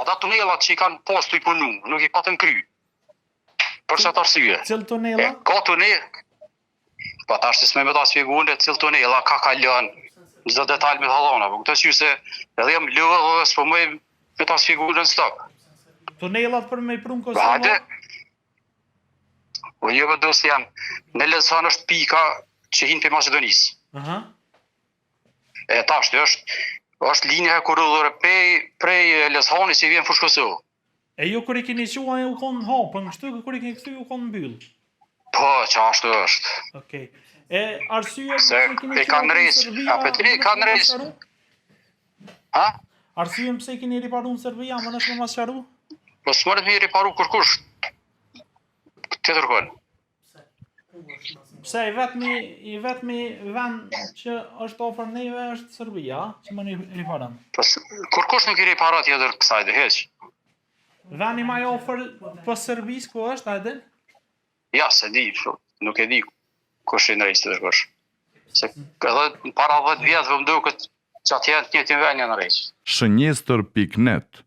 ata tunelat që i kanë pas të i punu, nuk i patën kry. Për çfarë arsye? Cilë tunela? Ka tunel. Po tash s'më me ta shpjeguar cilë tunela ka kalon. Çdo detaj me dhallona, po këtë se edhe jam lëvë s'po më me ta shpjeguar në stop. Tunelat për me i prun Kosovë? Po jo do se janë në Lezhan është pika që hin pe Maqedonisë. Aha. E tash është linja e korridore prej Lezhanit që vjen fush Kosovë. E ju kur i keni qua u kon hapën, kështu kur i keni kthy u kon mbyll. Po, çashtu është. Okej. E arsye se e kanë rresë, apo ti kanë rresë. Ha? Arsye pse i keni riparuar në Serbia, më nëse më mas qaru? Po s'more të riparu kurkush. Të tërkon. Pse i vetmi vend që është ofër neve është Serbia, që më riparon. Po kurkush nuk i riparo tjetër kësaj dhe hiç. Vani më ofër po Serbisë ku është, a e din? Ja, se di, nuk e di kush i ndrejtë të tërkosh. Se edhe para 10 vjetëve më duket që atje në njëjtin vend janë rreth. Shënjestër.net